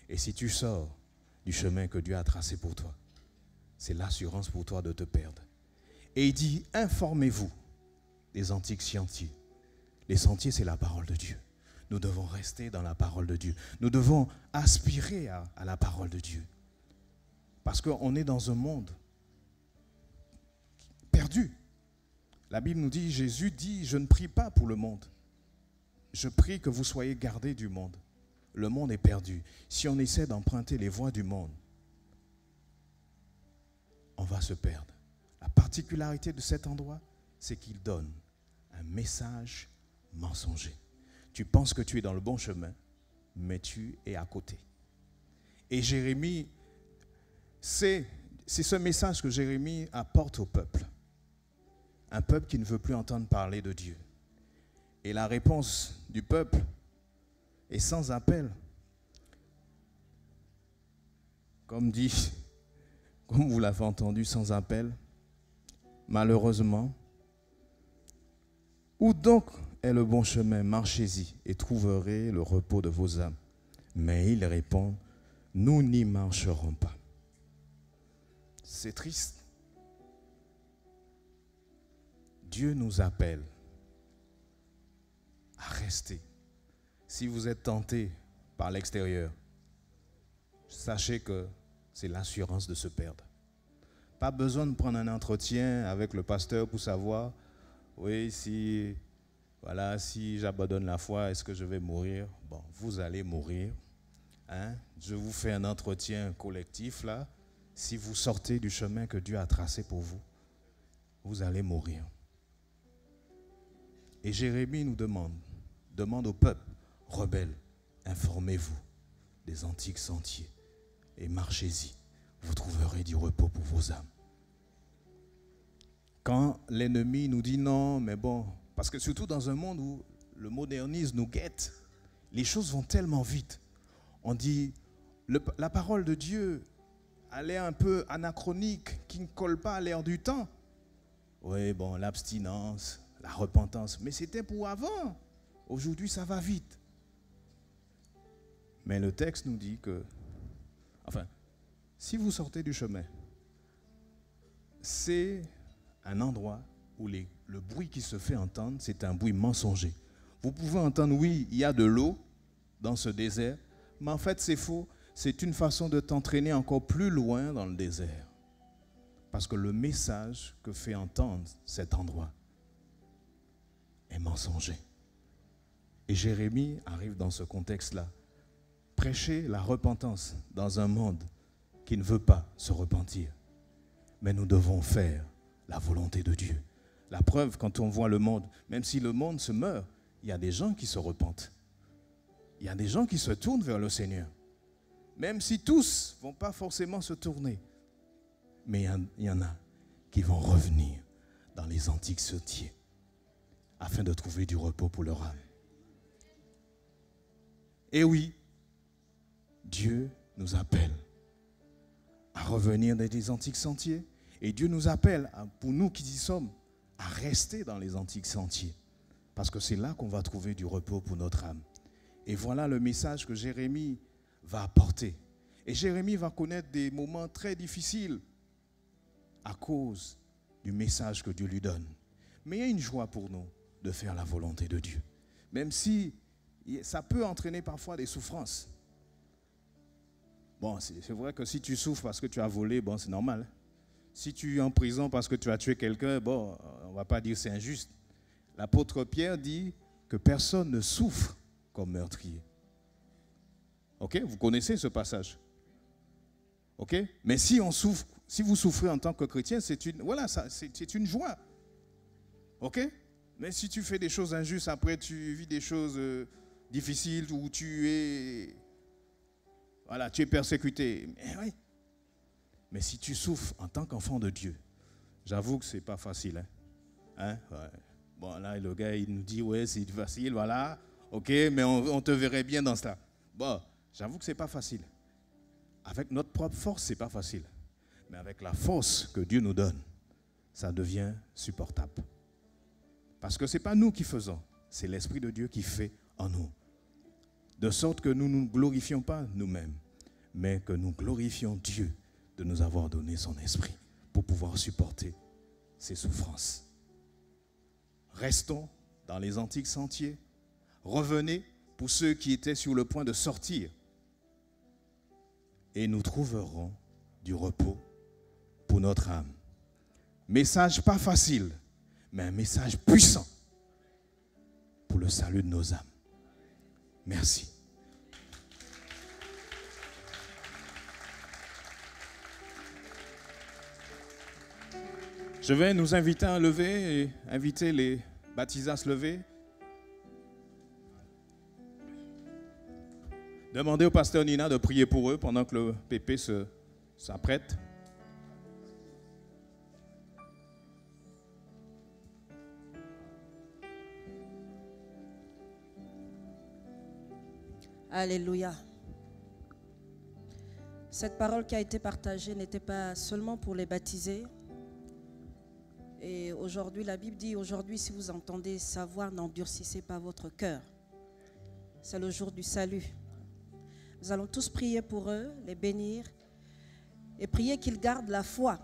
Speaker 1: Et si tu sors du chemin que Dieu a tracé pour toi, c'est l'assurance pour toi de te perdre. Et il dit, informez-vous des antiques sentiers. Les sentiers, c'est la parole de Dieu. Nous devons rester dans la parole de Dieu. Nous devons aspirer à la parole de Dieu. Parce qu'on est dans un monde perdu. La Bible nous dit, Jésus dit, je ne prie pas pour le monde. Je prie que vous soyez gardés du monde. Le monde est perdu. Si on essaie d'emprunter les voies du monde, on va se perdre. La particularité de cet endroit, c'est qu'il donne un message mensonger. Tu penses que tu es dans le bon chemin, mais tu es à côté. Et Jérémie, c'est ce message que Jérémie apporte au peuple. Un peuple qui ne veut plus entendre parler de Dieu. Et la réponse du peuple est sans appel. Comme vous l'avez entendu, sans appel. Malheureusement, où donc est le bon chemin? Marchez-y et trouverez le repos de vos âmes. Mais ils répondent, nous n'y marcherons pas. C'est triste. Dieu nous appelle à rester. Si vous êtes tenté par l'extérieur, sachez que c'est l'assurance de se perdre. Pas besoin de prendre un entretien avec le pasteur pour savoir, oui, si j'abandonne la foi, est-ce que je vais mourir? Bon, vous allez mourir. Je vous fais un entretien collectif là. Si vous sortez du chemin que Dieu a tracé pour vous, vous allez mourir. Et Jérémie nous demande au peuple, rebelle, informez-vous des antiques sentiers et marchez-y. Vous trouverez du repos pour vos âmes. Quand l'ennemi nous dit non, mais bon, parce que surtout dans un monde où le modernisme nous guette, les choses vont tellement vite. On dit, la parole de Dieu a l'air un peu anachronique, qui ne colle pas à l'ère du temps. Oui, bon, l'abstinence, la repentance, mais c'était pour avant. Aujourd'hui, ça va vite. Mais le texte nous dit que, si vous sortez du chemin, c'est un endroit où le bruit qui se fait entendre, c'est un bruit mensonger. Vous pouvez entendre, oui, il y a de l'eau dans ce désert, mais en fait, c'est faux. C'est une façon de t'entraîner encore plus loin dans le désert. Parce que le message que fait entendre cet endroit est mensonger. Et Jérémie arrive dans ce contexte-là. Prêcher la repentance dans un monde qui ne veut pas se repentir. Mais nous devons faire la volonté de Dieu. La preuve, quand on voit le monde, même si le monde se meurt, il y a des gens qui se repentent. Il y a des gens qui se tournent vers le Seigneur. Même si tous ne vont pas forcément se tourner. Mais il y en a qui vont revenir dans les antiques sentiers afin de trouver du repos pour leur âme. Et oui, Dieu nous appelle à revenir dans les antiques sentiers. Et Dieu nous appelle, pour nous qui y sommes, à rester dans les antiques sentiers, parce que c'est là qu'on va trouver du repos pour notre âme. Et voilà le message que Jérémie va apporter. Et Jérémie va connaître des moments très difficiles à cause du message que Dieu lui donne. Mais il y a une joie pour nous de faire la volonté de Dieu, même si ça peut entraîner parfois des souffrances. Bon, c'est vrai que si tu souffres parce que tu as volé, bon, c'est normal. Si tu es en prison parce que tu as tué quelqu'un, bon, on ne va pas dire que c'est injuste. L'apôtre Pierre dit que personne ne souffre comme meurtrier. Ok, vous connaissez ce passage. Ok, mais si on souffre, si vous souffrez en tant que chrétien, c'est une joie. Ok, mais si tu fais des choses injustes, après tu vis des choses difficiles où tu es persécuté. Mais, oui. Mais si tu souffres en tant qu'enfant de Dieu, j'avoue que c'est pas facile. Hein? Ouais. Bon, là, le gars, il nous dit, ouais, c'est facile, voilà. Ok, mais on te verrait bien dans cela. Bon, j'avoue que c'est pas facile. Avec notre propre force, c'est pas facile. Mais avec la force que Dieu nous donne, ça devient supportable. Parce que ce n'est pas nous qui faisons, c'est l'Esprit de Dieu qui fait en nous. De sorte que nous ne nous glorifions pas nous-mêmes, mais que nous glorifions Dieu de nous avoir donné son Esprit pour pouvoir supporter ces souffrances. Restons dans les antiques sentiers. Revenez pour ceux qui étaient sur le point de sortir. Et nous trouverons du repos pour notre âme. Message pas facile, mais un message puissant pour le salut de nos âmes. Merci. Je vais nous inviter à lever et inviter les baptisés à se lever. Demandez au pasteur Nina de prier pour eux pendant que le pépé s'apprête.
Speaker 8: Alléluia. Cette parole qui a été partagée n'était pas seulement pour les baptisés. Et aujourd'hui, la Bible dit, aujourd'hui, si vous entendez sa voix, n'endurcissez pas votre cœur. C'est le jour du salut. Nous allons tous prier pour eux, les bénir et prier qu'ils gardent la foi,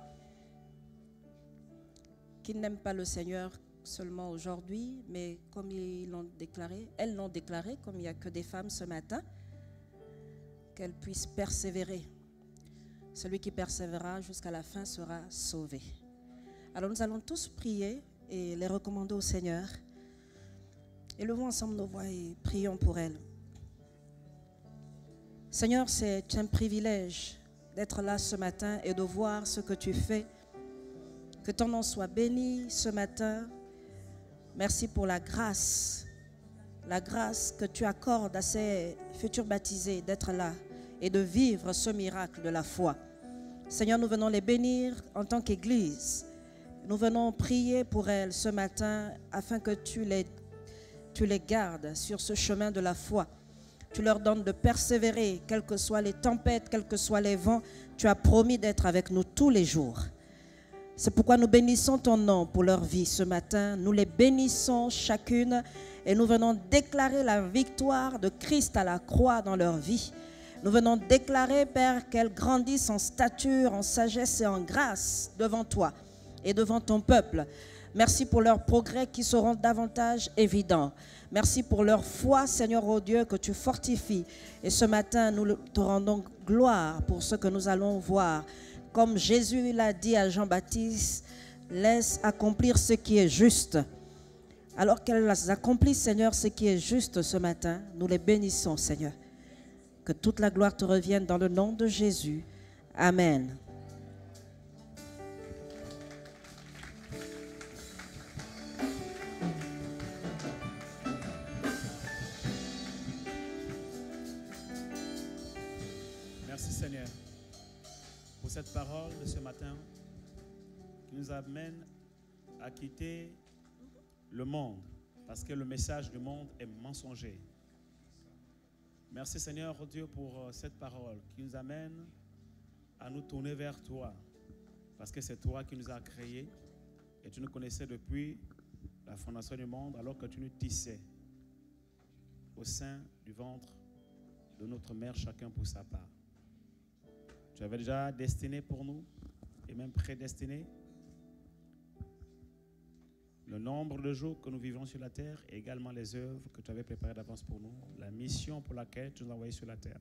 Speaker 8: qu'ils n'aiment pas le Seigneur seulement aujourd'hui, mais comme ils l'ont déclaré, elles l'ont déclaré, comme il n'y a que des femmes ce matin, qu'elles puissent persévérer. Celui qui persévérera jusqu'à la fin sera sauvé. Alors nous allons tous prier et les recommander au Seigneur. Élevons ensemble nos voix et prions pour elles. Seigneur, c'est un privilège d'être là ce matin et de voir ce que tu fais. Que ton nom soit béni ce matin. Merci pour la grâce que tu accordes à ces futurs baptisés d'être là et de vivre ce miracle de la foi. Seigneur, nous venons les bénir en tant qu'Église. Nous venons prier pour elles ce matin afin que tu les gardes sur ce chemin de la foi. Tu leur donnes de persévérer, quelles que soient les tempêtes, quels que soient les vents. Tu as promis d'être avec nous tous les jours. C'est pourquoi nous bénissons ton nom pour leur vie ce matin. Nous les bénissons chacune et nous venons déclarer la victoire de Christ à la croix dans leur vie. Nous venons déclarer, Père, qu'elles grandissent en stature, en sagesse et en grâce devant toi et devant ton peuple. Merci pour leurs progrès qui seront davantage évidents. Merci pour leur foi, Seigneur, oh Dieu, que tu fortifies. Et ce matin, nous te rendons gloire pour ce que nous allons voir. Comme Jésus l'a dit à Jean-Baptiste, laisse accomplir ce qui est juste. Alors qu'elles accomplissent, Seigneur, ce qui est juste ce matin, nous les bénissons, Seigneur. Que toute la gloire te revienne dans le nom de Jésus. Amen.
Speaker 9: Merci Seigneur pour cette parole de ce matin qui nous amène à quitter le monde parce que le message du monde est mensonger. Merci Seigneur Dieu pour cette parole qui nous amène à nous tourner vers toi parce que c'est toi qui nous as créés Et tu nous connaissais depuis la fondation du monde, alors que tu nous tissais au sein du ventre de notre mère, chacun pour sa part. Tu avais déjà destiné pour nous, et même prédestiné, le nombre de jours que nous vivons sur la terre et également les œuvres que tu avais préparées d'avance pour nous, la mission pour laquelle tu nous as envoyés sur la terre.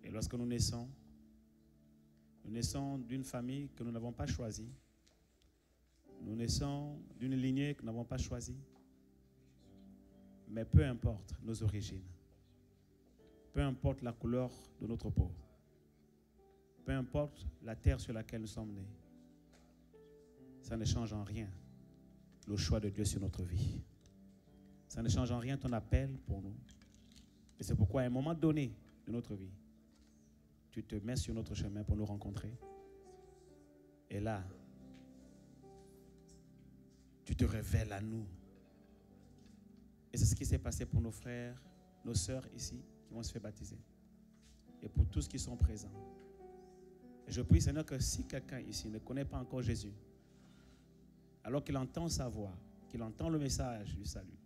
Speaker 9: Et lorsque nous naissons d'une famille que nous n'avons pas choisie. Nous naissons d'une lignée que nous n'avons pas choisie. Mais peu importe nos origines, peu importe la couleur de notre peau, peu importe la terre sur laquelle nous sommes nés, ça ne change en rien le choix de Dieu sur notre vie. Ça ne change en rien ton appel pour nous. Et c'est pourquoi à un moment donné de notre vie, tu te mets sur notre chemin pour nous rencontrer. Et là, tu te révèles à nous. Et c'est ce qui s'est passé pour nos frères, nos sœurs ici, qui vont se faire baptiser. Et pour tous qui sont présents. Et je prie, Seigneur, que si quelqu'un ici ne connaît pas encore Jésus, alors qu'il entend sa voix, qu'il entend le message du salut,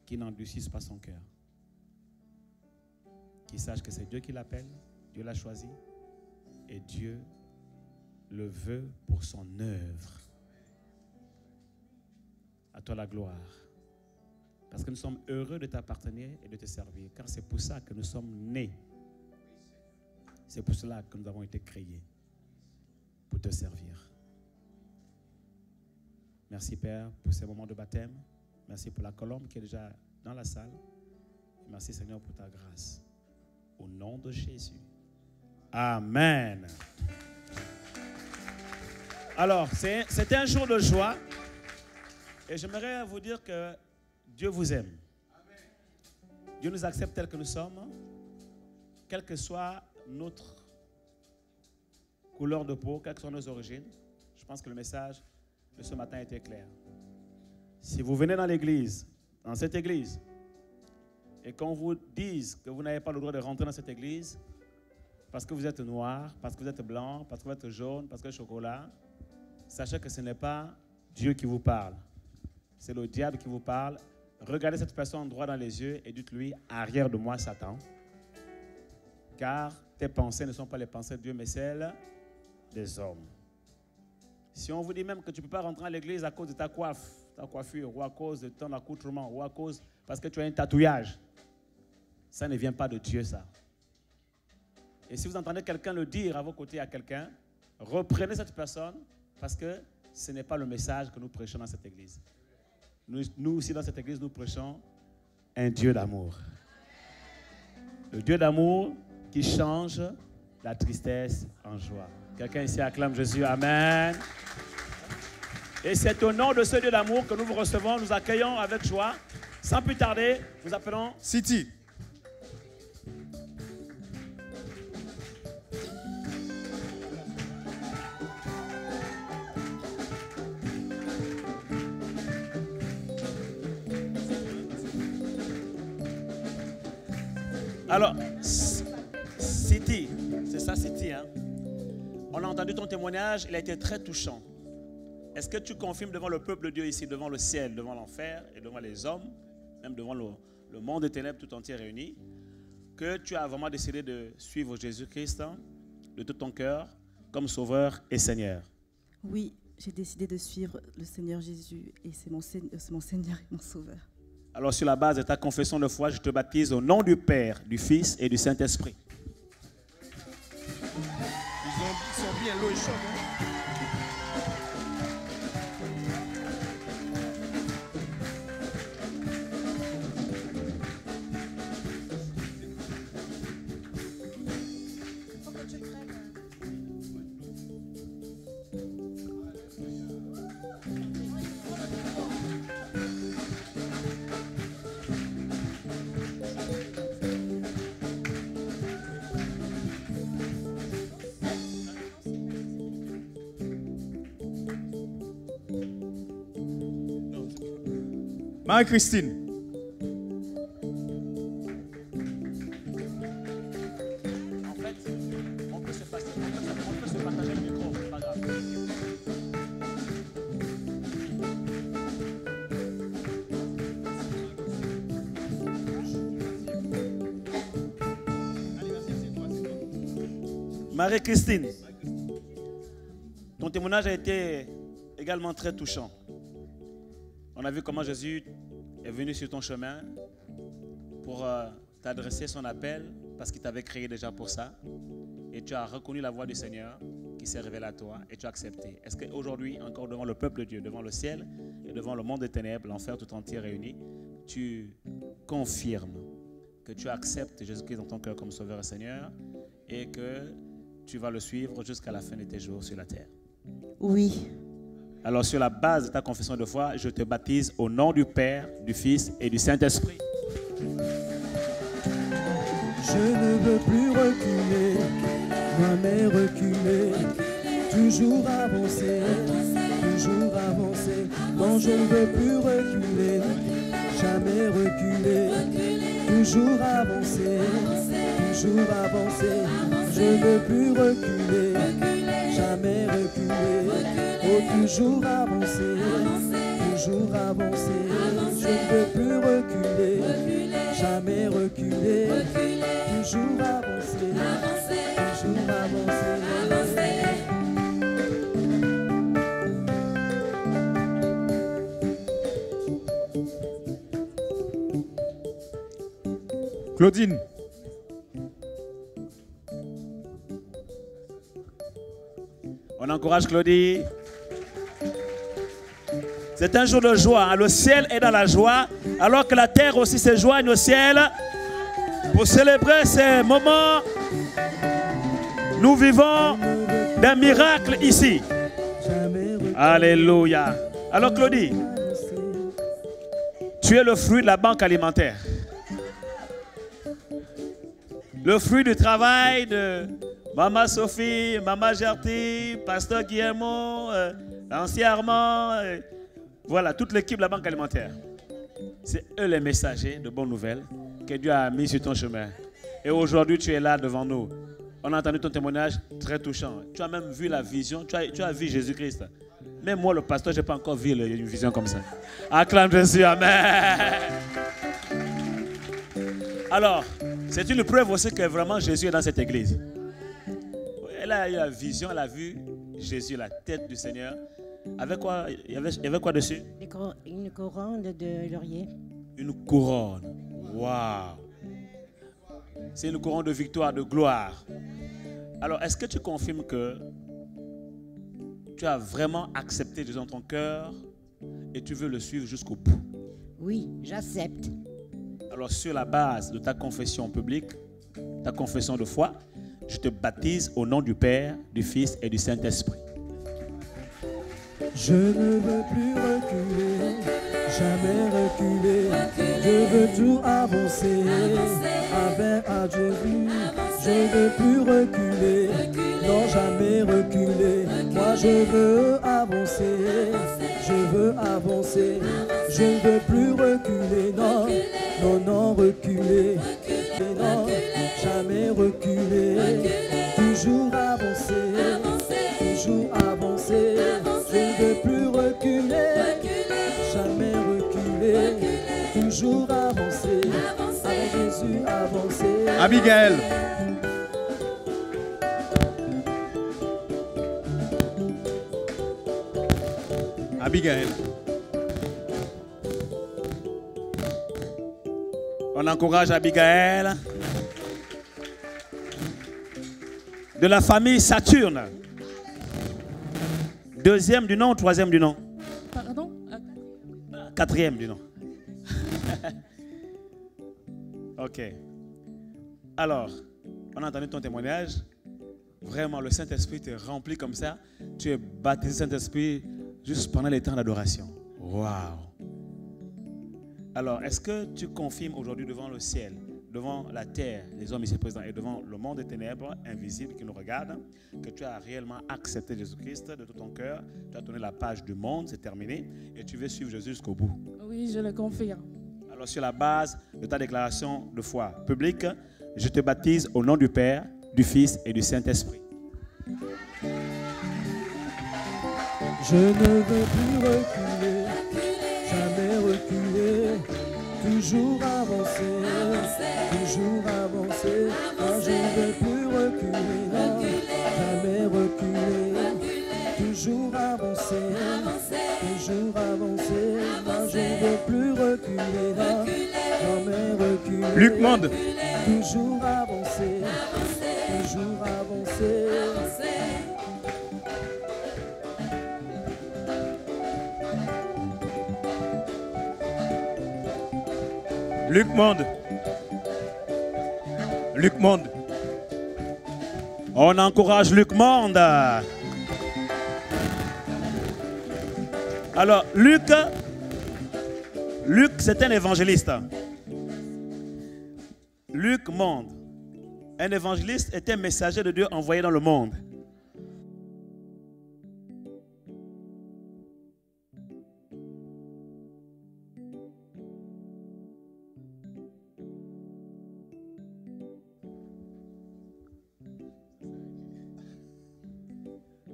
Speaker 9: qu'il n'endurcisse pas son cœur. Qu'il sache que c'est Dieu qui l'appelle, Dieu l'a choisi, et Dieu le veut pour son œuvre. À toi la gloire. Parce que nous sommes heureux de t'appartenir et de te servir, car c'est pour ça que nous sommes nés. C'est pour cela que nous avons été créés, pour te servir. Merci Père pour ces moments de baptême. Merci pour la colombe qui est déjà dans la salle. Merci Seigneur pour ta grâce. Au nom de Jésus. Amen. Alors, c'était un jour de joie. Et j'aimerais vous dire que Dieu vous aime. Dieu nous accepte tels que nous sommes, quelle que soit notre couleur de peau, quelles que soient nos origines. Je pense que le message de ce matin était clair. Si vous venez dans l'église, dans cette église, et qu'on vous dise que vous n'avez pas le droit de rentrer dans cette église, parce que vous êtes noir, parce que vous êtes blanc, parce que vous êtes jaune, parce que vous êtes chocolat, sachez que ce n'est pas Dieu qui vous parle. C'est le diable qui vous parle. Regardez cette personne droit dans les yeux et dites-lui, arrière de moi, Satan. Car tes pensées ne sont pas les pensées de Dieu, mais celles des hommes. Si on vous dit même que tu ne peux pas rentrer à l'église à cause de ta coiffure, ou à cause de ton accoutrement, ou à cause parce que tu as un tatouage, ça ne vient pas de Dieu, ça. Et si vous entendez quelqu'un le dire à vos côtés à quelqu'un, reprenez cette personne parce que ce n'est pas le message que nous prêchons dans cette église. Nous aussi dans cette église, nous prêchons un Dieu d'amour. Le Dieu d'amour qui change la tristesse en joie. Quelqu'un ici acclame Jésus, amen. Et c'est au nom de ce Dieu d'amour que nous vous recevons, nous accueillons avec joie. Sans plus tarder, nous appelons
Speaker 1: City.
Speaker 9: Alors, City, c'est ça City, hein? On a entendu ton témoignage, il a été très touchant. Est-ce que tu confirmes devant le peuple de Dieu ici, devant le ciel, devant l'enfer et devant les hommes, même devant le monde des ténèbres tout entier réuni, que tu as vraiment décidé de suivre Jésus-Christ de tout ton cœur comme Sauveur et Seigneur?
Speaker 2: Oui, j'ai décidé de suivre le Seigneur Jésus et c'est mon Seigneur et mon Sauveur.
Speaker 9: Alors sur la base de ta confession de foi, je te baptise au nom du Père, du Fils et du Saint-Esprit.
Speaker 1: Ils sont bien, l'eau est chaude. Marie-Christine.
Speaker 9: En fait, on peut se partager le micro, c'est pas grave. Marie-Christine, ton témoignage a été également très touchant. On a vu comment Jésus est venu sur ton chemin pour t'adresser son appel parce qu'il t'avait créé déjà pour ça. Et tu as reconnu la voix du Seigneur qui s'est révélée à toi et tu as accepté. Est-ce qu'aujourd'hui, encore devant le peuple de Dieu, devant le ciel et devant le monde des ténèbres, l'enfer tout entier réuni, tu confirmes que tu acceptes Jésus-Christ dans ton cœur comme Sauveur et Seigneur et que tu vas le suivre jusqu'à la fin de tes jours sur la terre?
Speaker 3: Oui.
Speaker 9: Alors, sur la base de ta confession de foi, je te baptise au nom du Père, du Fils et du Saint-Esprit.
Speaker 10: Je ne veux plus reculer, jamais reculer, toujours avancer, toujours avancer. Non, je ne veux plus reculer, jamais reculer, toujours avancer, toujours avancer. Je ne veux plus reculer, jamais reculer, oh toujours avancer, toujours avancer. Je ne veux plus reculer, jamais reculer, toujours avancer, toujours avancer.
Speaker 1: Claudine.
Speaker 9: On encourage Claudie. C'est un jour de joie. Hein. Le ciel est dans la joie, alors que la terre aussi se joigne au ciel. Pour célébrer ces moments, nous vivons d'un miracle ici. Alléluia. Alors Claudie, tu es le fruit de la banque alimentaire. Le fruit du travail de Maman Sophie, Maman Gertie, Pasteur Guillermo, Ancien Armand, voilà, toute l'équipe de la banque alimentaire. C'est eux les messagers de bonnes nouvelles que Dieu a mis sur ton chemin. Et aujourd'hui, tu es là devant nous. On a entendu ton témoignage très touchant. Tu as même vu la vision, tu as vu Jésus-Christ. Même moi, le pasteur, je n'ai pas encore vu une vision comme ça. Acclame Jésus, amen. Alors, c'est une preuve aussi que vraiment Jésus est dans cette église. Elle a eu la vision, elle a vu Jésus, la tête du Seigneur. Avec quoi, il y avait quoi dessus?
Speaker 4: Une couronne de laurier.
Speaker 9: Une couronne. Waouh! C'est une couronne de victoire, de gloire. Alors, est-ce que tu confirmes que tu as vraiment accepté Jésus dans ton cœur et tu veux le suivre jusqu'au bout?
Speaker 4: Oui, j'accepte.
Speaker 9: Alors, sur la base de ta confession publique, ta confession de foi, je te baptise au nom du Père, du Fils et du Saint-Esprit.
Speaker 10: Je ne veux plus reculer, jamais reculer. Je veux tout avancer avec à Jésus. Je ne veux plus reculer, non jamais reculer. Moi je veux avancer, je veux avancer. Je ne veux plus reculer, non, non, non reculer. Non, jamais reculer, toujours avancer, toujours avancer. Je ne veux plus reculer, jamais reculer, toujours avancer, avec Jésus avancer.
Speaker 1: Abigail. Abigail.
Speaker 9: On encourage Abigail de la famille Saturne. Deuxième du nom ou troisième du nom?
Speaker 6: Pardon?
Speaker 9: Quatrième du nom. Ok. Alors, on a entendu ton témoignage. Vraiment, le Saint-Esprit te remplit comme ça. Tu es baptisé Saint-Esprit juste pendant les temps d'adoration. Waouh! Alors, est-ce que tu confirmes aujourd'hui devant le ciel, devant la terre, les hommes ici présents et devant le monde des ténèbres invisibles qui nous regardent, que tu as réellement accepté Jésus-Christ de tout ton cœur, tu as tourné la page du monde, c'est terminé, et tu veux suivre Jésus jusqu'au bout?
Speaker 6: Oui, je le confirme.
Speaker 9: Alors, sur la base de ta déclaration de foi publique, je te baptise au nom du Père, du Fils et du Saint-Esprit.
Speaker 10: Je ne veux plus reculer, jamais reculer, toujours avancer, toujours avancer. Moi je ne veux plus reculer, non,
Speaker 1: Luc Monde.
Speaker 10: Toujours avancer, toujours avancer.
Speaker 1: Luc Monde. Luc Monde.
Speaker 9: On encourage Luc Monde. Alors, Luc, c'est un évangéliste. Luc Monde, un évangéliste, est un messager de Dieu envoyé dans le monde.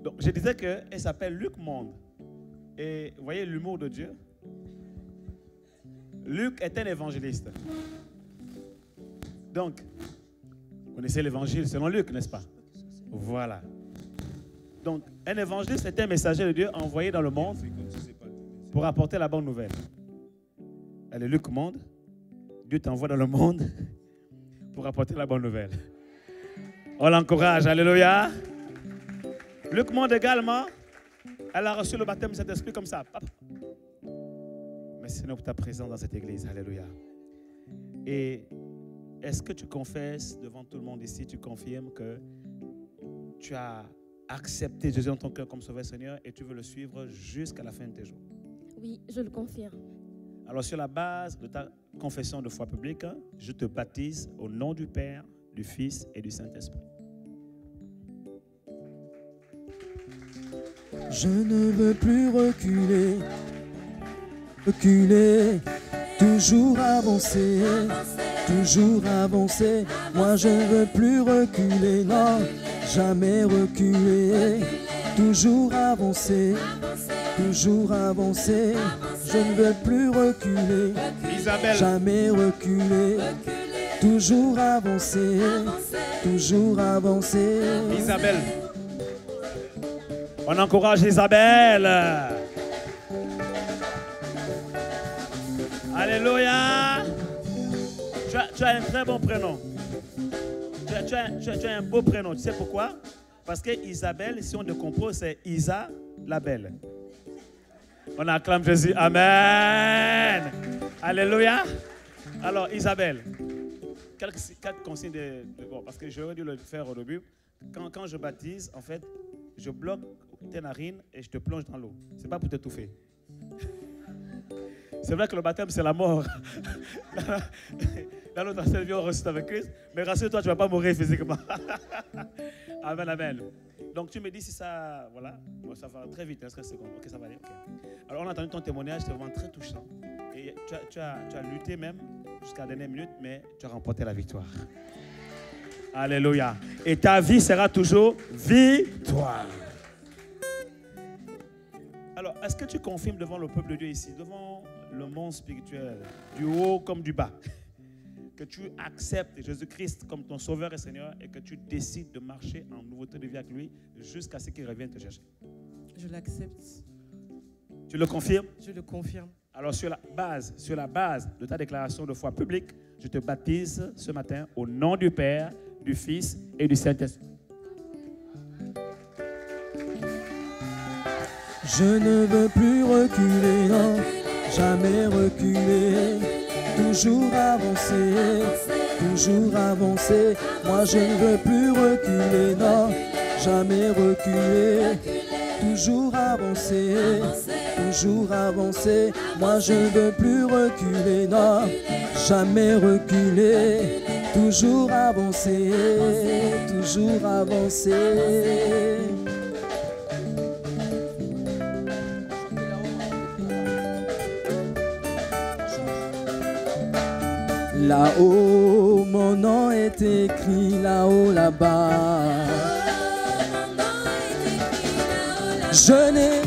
Speaker 9: Donc, je disais qu'elle s'appelle Luc Monde. Et vous voyez l'humour de Dieu? Luc est un évangéliste. Donc, vous connaissez l'évangile selon Luc, n'est-ce pas? Voilà. Donc, un évangéliste est un messager de Dieu envoyé dans le monde pour apporter la bonne nouvelle. Elle est Luc Monde. Dieu t'envoie dans le monde pour apporter la bonne nouvelle. On l'encourage. Alléluia. Luc Monde également, elle a reçu le baptême de cet esprit comme ça. Mais c'est pour ta présence dans cette église. Alléluia. Et est-ce que tu confesses devant tout le monde ici, tu confirmes que tu as accepté Jésus dans ton cœur comme Sauveur Seigneur et tu veux le suivre jusqu'à la fin de tes jours?
Speaker 5: Oui, je le confirme.
Speaker 9: Alors sur la base de ta confession de foi publique, je te baptise au nom du Père, du Fils et du Saint-Esprit.
Speaker 10: Je ne veux plus reculer, reculer, toujours avancer, toujours avancer. Moi je ne veux plus reculer, non, jamais reculer, toujours avancer, toujours avancer. Je ne veux plus reculer,
Speaker 9: Isabelle.
Speaker 10: Jamais reculer, toujours avancer, toujours avancer.
Speaker 9: Isabelle. On encourage Isabelle. Alléluia. Tu as un très bon prénom. Tu as un beau prénom. Tu sais pourquoi? Parce que Isabelle, si on décompose, c'est Isa la belle. On acclame Jésus. Amen. Alléluia. Alors, Isabelle, quelques consignes bon, parce que j'aurais dû le faire au début. Quand je baptise, en fait, je bloque tes narines et je te plonge dans l'eau. Ce n'est pas pour t'étouffer. C'est vrai que le baptême, c'est la mort. Dans notre ancienne vie, on ressuscite avec Christ. Mais rassure-toi, tu ne vas pas mourir physiquement. Amen, amen. Donc tu me dis si ça, voilà, bon, ça va très vite. Est-ce que c'est bon? Ok, ça va aller. Okay. Alors on a entendu ton témoignage, c'est vraiment très touchant. Et tu as lutté même jusqu'à la dernière minute, mais tu as remporté la victoire. Alléluia. Et ta vie sera toujours victoire. Alors, est-ce que tu confirmes devant le peuple de Dieu ici, devant le monde spirituel, du haut comme du bas, que tu acceptes Jésus-Christ comme ton Sauveur et Seigneur et que tu décides de marcher en nouveauté de vie avec lui jusqu'à ce qu'il revienne te chercher?
Speaker 7: Je l'accepte.
Speaker 9: Tu le confirmes?
Speaker 7: Je le confirme.
Speaker 9: Alors, sur la base de ta déclaration de foi publique, je te baptise ce matin au nom du Père, du Fils et du Saint-Esprit.
Speaker 10: Je ne veux plus reculer, non, jamais reculer, toujours avancer, toujours avancer. Moi je ne veux plus reculer, non, jamais reculer, toujours avancer, toujours avancer. Moi je ne veux plus reculer, non, jamais reculer, toujours avancer, toujours avancer. Là-haut, mon nom est écrit, là-haut, là-bas. Je n'ai